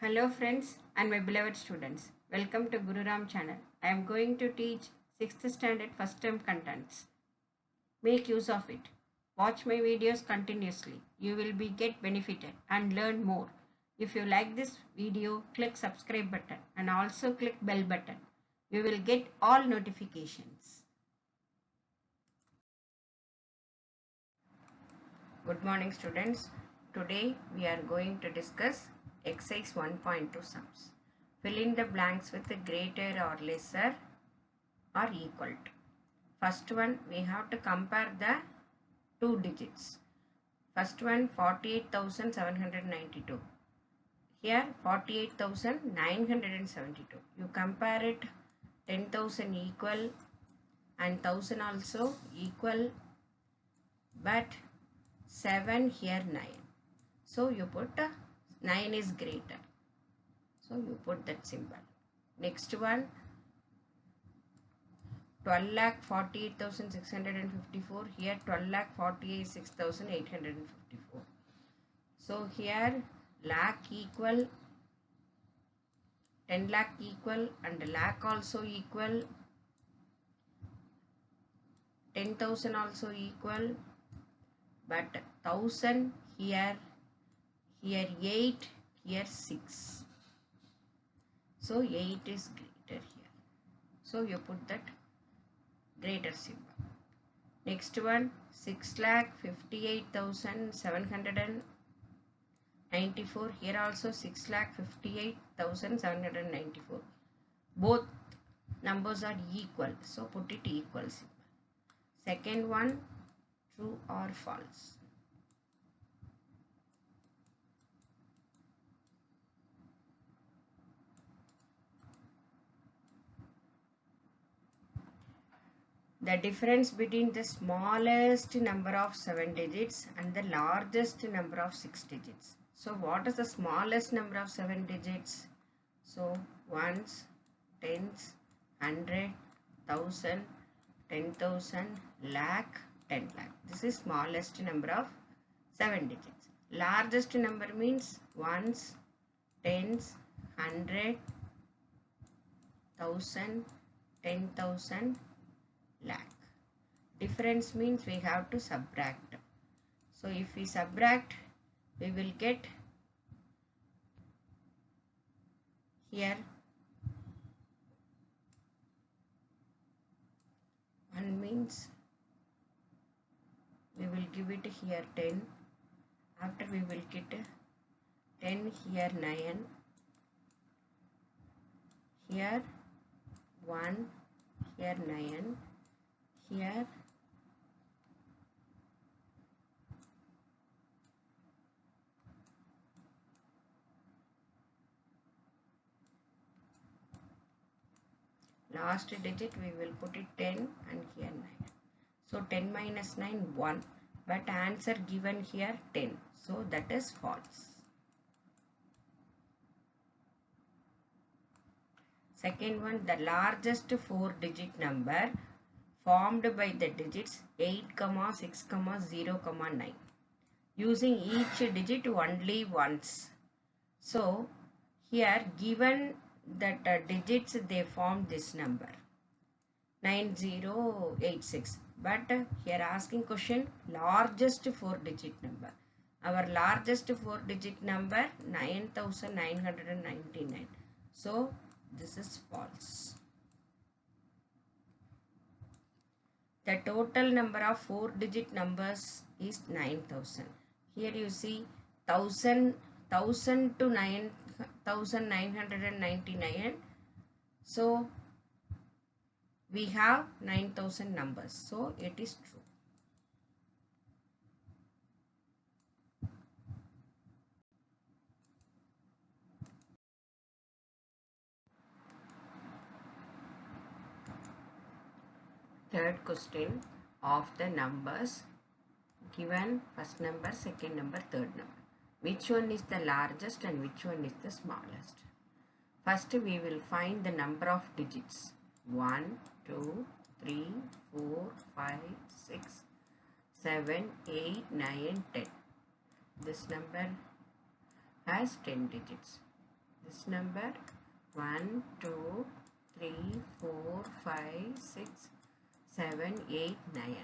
Hello friends and my beloved students. Welcome to Guru Ram channel. I am going to teach 6th standard first term contents. Make use of it. Watch my videos continuously. You will be get benefited and learn more. If you like this video, click subscribe button and also click bell button. You will get all notifications. Good morning students. Today we are going to discuss exercise 1.2 sums. Fill in the blanks with greater or lesser or equal to. First one, we have to compare the two digits. First one, 48,792. Here 48,972. You compare it, 10,000 equal and 1,000 also equal, but 7 here 9. So you put 9 is greater. So you put that symbol. Next one, 12,48,654. Here 12,46,854. So here lakh equal, 10 lakh equal and lakh also equal, 10,000 also equal, but 1,000 here 8, here 6. So 8 is greater here. So you put that greater symbol. Next one, 6,58,794. Here also 6,58,794. Both numbers are equal. So put it equal symbol. Second one, true or false. The difference between the smallest number of 7 digits and the largest number of 6 digits. So what is the smallest number of 7 digits? So ones, tens, 100, 1,000, 10,000, lakh, 10 lakh. This is smallest number of 7 digits. Largest number means ones, tens, 100, 1,000, 10,000, lakh. Difference means we have to subtract. So if we subtract, we will get here 1 means we will give it here 10. After we will get 10 here 9. Here 1, here 9. Here last digit we will put it 10 and here 9. So 10 minus 9 1, but answer given here 10. So that is false. Second one, the largest 4-digit number formed by the digits 8, 6, 0, 9, using each digit only once. So here given that digits they form this number 9086, but here asking question largest 4-digit number. Our largest 4-digit number 9,999. So this is false. The total number of 4-digit numbers is 9,000. Here you see 1,000 to 9,999. So we have 9,000 numbers. So it is true. Third question of the numbers given: first number, second number, third number. Which one is the largest and which one is the smallest? First we will find the number of digits. 1, 2, 3, 4, 5, 6, 7, 8, 9, 10. This number has 10 digits. This number 1, 2, 3, 4, 5, 6, 7, 8, 9.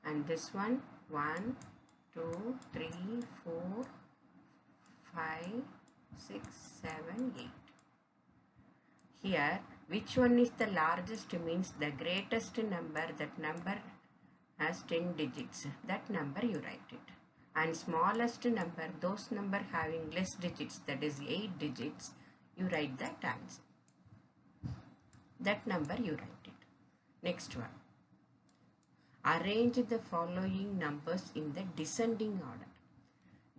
And this one 1, 2, 3, 4, 5, 6, 7, 8. Here, which one is the largest means the greatest number, that number has 10 digits. That number you write it. And smallest number, those number having less digits, that is 8 digits, you write that answer. That number you write it. Next one. Arrange the following numbers in the descending order.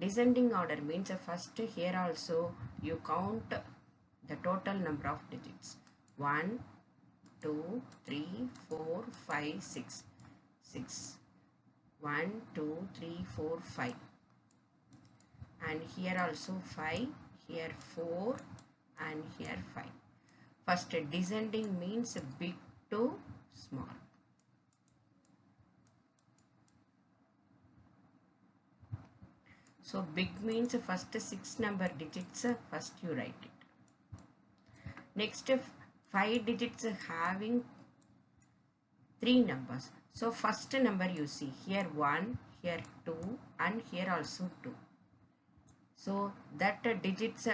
Descending order means first here also you count the total number of digits. 1, 2, 3, 4, 5, 6. 6. 1, 2, 3, 4, 5. And here also 5, here 4, and here 5. First, descending means big to small. So big means first 6 number digits, first you write it. Next 5 digits having 3 numbers. So first number you see here 1, here 2, and here also 2. So that digits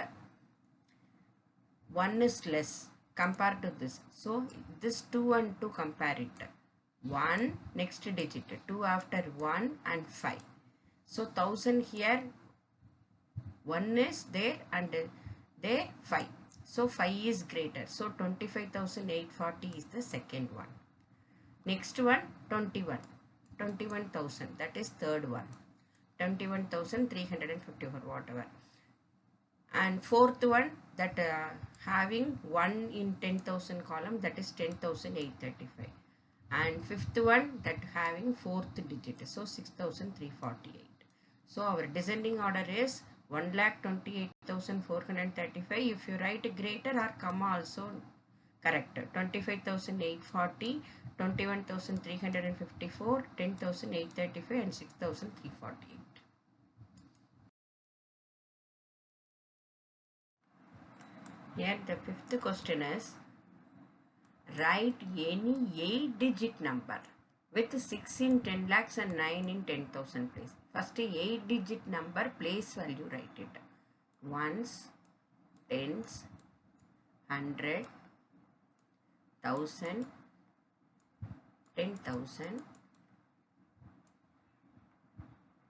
1 is less compared to this. So this 2 and 2 compare it. 1 next digit, 2 after 1 and 5. So 1000 here 1 is there and there 5. So 5 is greater. So 25,840 is the second one. Next one 21. 21,000, that is third one. 21,354 whatever. And fourth one that having 1 in 10,000 column, that is 10,835. And fifth one that having fourth digit, so 6,348. So our descending order is 1,28,435. If you write greater or comma also correct. 25,840, 21,354, 10,835 and 6,348. Here the fifth question is, write any 8-digit number with 6 in 10 lakhs and 9 in 10,000 place. First 8-digit number place value write it. Ones, tens, 100, 1000, 10,000,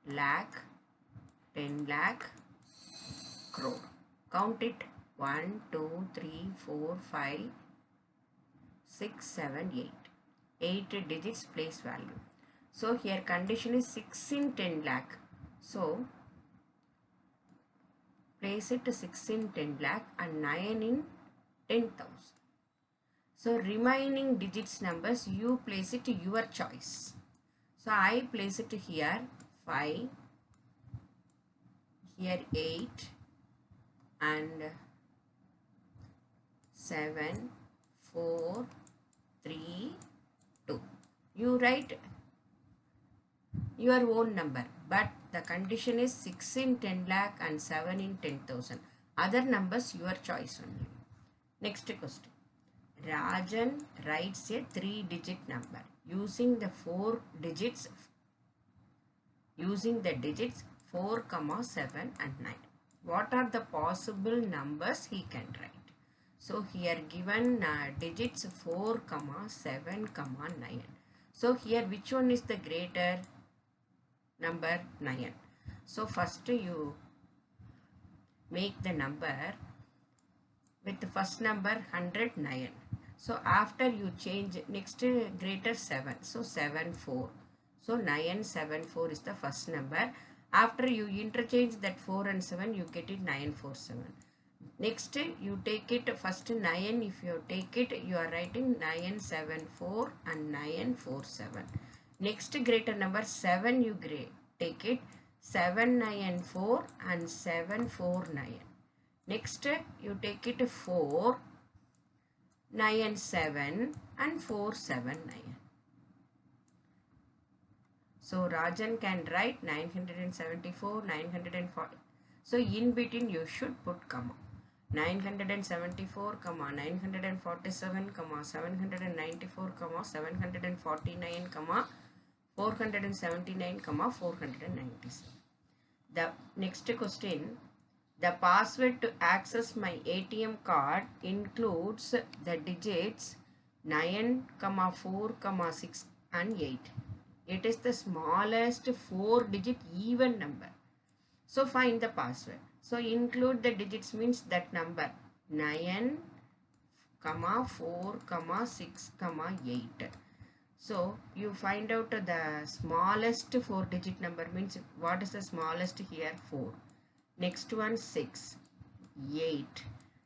lakh, 10 lakh, crore. Count it. 1, 2, 3, 4, 5, 6, 7, 8. 8 digits place value. So here condition is 6 in 10 lakh. So place it 6 in 10 lakh and 9 in 10,000. So remaining digits numbers you place it your choice. So I place it here 5, here 8 and 7, 4, 3, 2. You write your own number, but the condition is 6 in 10 lakh and 7 in 10,000. Other numbers your choice only. Next question. Rajan writes a 3-digit number using the 4 digits, using the digits 4, 7 and 9. What are the possible numbers he can write? So here given digits 4, 7, 9. So here which one is the greater number? 9. So first you make the number with the first number 109. So after you change next greater 7. So 7, 4. So 9, 7, 4 is the first number. After you interchange that 4 and 7, you get it 9, 4, 7. Next you take it first 9. If you take it, you are writing 9, 7, 4 and 9, 4, 7. Next greater number 7 you take it 7, 9, 4 and 7, 4, 9. Next you take it 4, 9, 7 and 4, 7, 9. So Rajan can write 974, 940. So in between you should put comma. 974, 947, 794, 749, 479, 497. The next question, the password to access my ATM card includes the digits 9, 4, 6 and 8. It is the smallest 4-digit even number. So find the password. So include the digits means that number 9, 4, 6, 8. So you find out the smallest 4-digit number means what is the smallest here? 4. Next one 6, 8,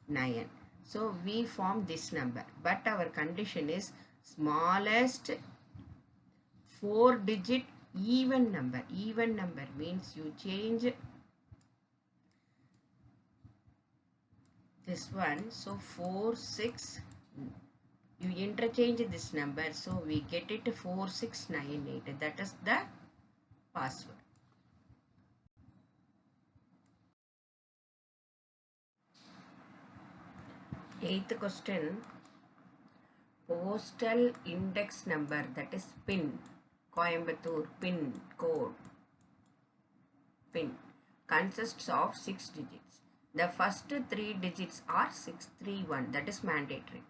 9. So we form this number, but our condition is smallest 4-digit even number. Even number means you change this one. So 4, 6, you interchange this number, so we get it 4698. That is the password. Eighth question, postal index number, that is PIN, Coimbatore PIN code, PIN consists of 6 digits. The first 3 digits are 631, that is mandatory.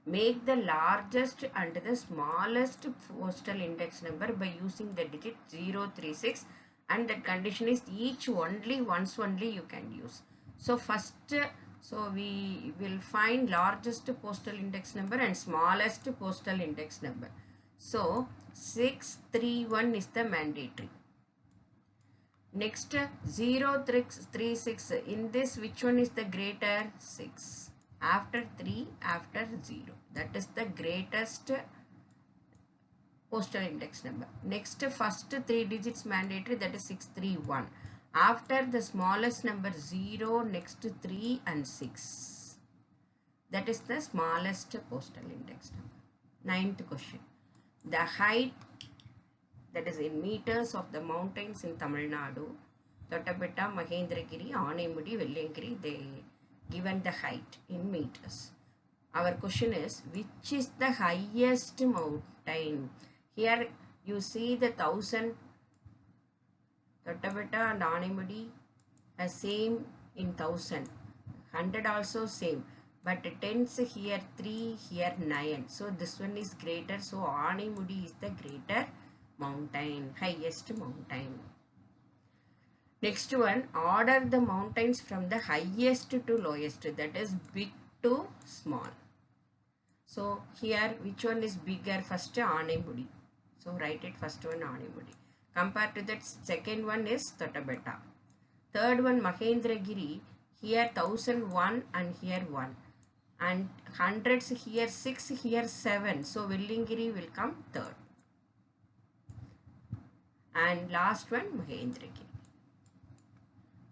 Make the largest and the smallest postal index number by using the digit 036, and the condition is each once only you can use. So first, so we will find largest postal index number and smallest postal index number. So 631 is the mandatory. Next 036, in this which one is the greater? 6. After 3, after 0. That is the greatest postal index number. Next first 3 digits mandatory, that is 631. After the smallest number 0, next 3 and 6. That is the smallest postal index number. Ninth question. The height, that is in meters, of the mountains in Tamil Nadu, Thottapetta, Mahendragiri, Aanemudi, Velliyangiri, they given the height in meters. Our question is, which is the highest mountain? Here you see the 1000, Thottapetta and Aanemudi are same in 1000. 100 also same. But tens here 3, here 9. So this one is greater. So Aanemudi is the greater mountain, highest mountain. Next one, order the mountains from the highest to lowest, that is big to small. So here which one is bigger? First Aanemudi. So write it first one Aanemudi. Compared to that, second one is Thottapetta. Third one Mahendragiri. Here 1001 and here 1. And hundreds here 6, here 7. So Velliyangiri will come third. And last one Mahendragiri.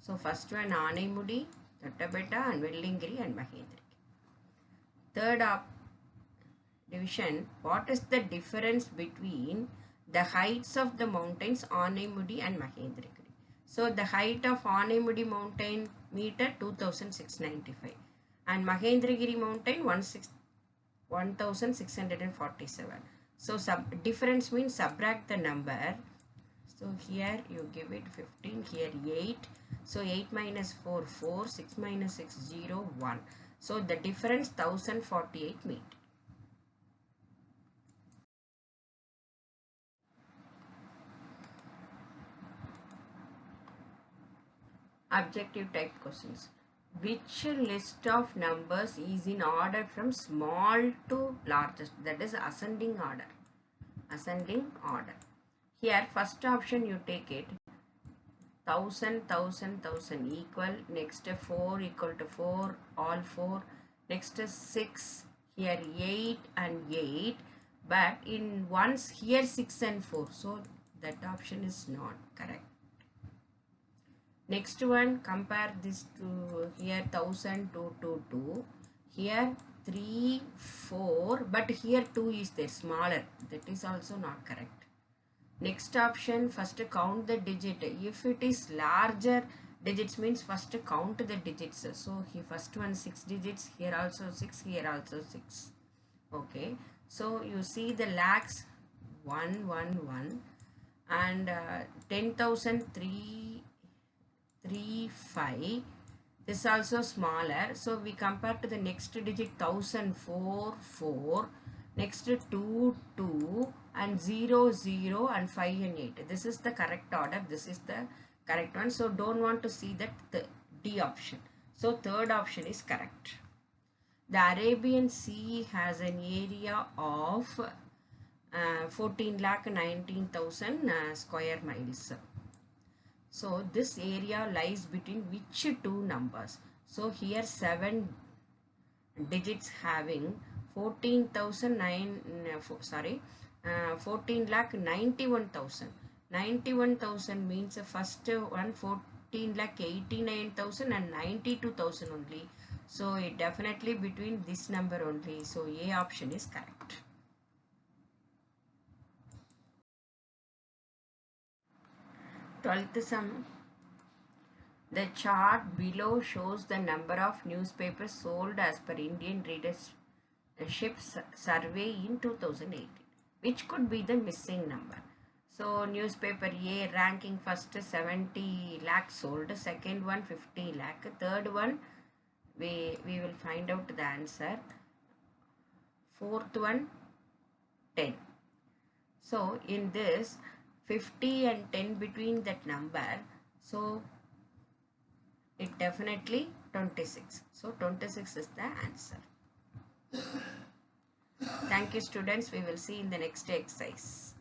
So first one Aanemudi, Thottapetta and Velliyangiri and Mahendragiri. Third division, what is the difference between the heights of the mountains Aanemudi and Mahendragiri? So the height of Aanemudi mountain meter 2695 and Mahendragiri mountain 1647. So difference means subtract the number. So here you give it 15, here 8. So 8 minus 4, 4, 6 minus 6, 0, 1. So the difference 1048 meter. Objective type questions. Which list of numbers is in order from small to largest? That is ascending order. Ascending order. Here first option you take it. 1000, 1000, 1000 equal. Next 4 equal to 4. All 4. Next 6. Here 8 and 8. But in ones here 6 and 4. So that option is not correct. Next one, compare this to here 1000 to 2. Here 3, 4, but here 2 is there, smaller. That is also not correct. Next option, first count the digit. If it is larger Digits means first count the digits. So here first one 6 digits, here also 6, here also 6. Okay, so you see the lakhs 111 and 10,335. This also smaller, so we compare to the next digit 1004 4, next 2 2 and 0 0 and 5 and 8. This is the correct order, this is the correct one. So don't want to see that the D option, so third option is correct. The Arabian Sea has an area of 14,19,000 square miles. So this area lies between which two numbers? So here 7 digits having 14 lakh 91,000. 91,000 means the first one 14 lakh 89,000 and 92,000 only. So it definitely between this number only. So A option is correct. 12th sum. The chart below shows the number of newspapers sold as per Indian Readership Survey in 2018. Which could be the missing number? So newspaper A ranking first 70 lakh sold, second one 50 lakh, third one we will find out the answer, fourth one 10. So in this 50 and 10 between that number, so it definitely 26. So 26 is the answer. Thank you students. We will see in the next exercise.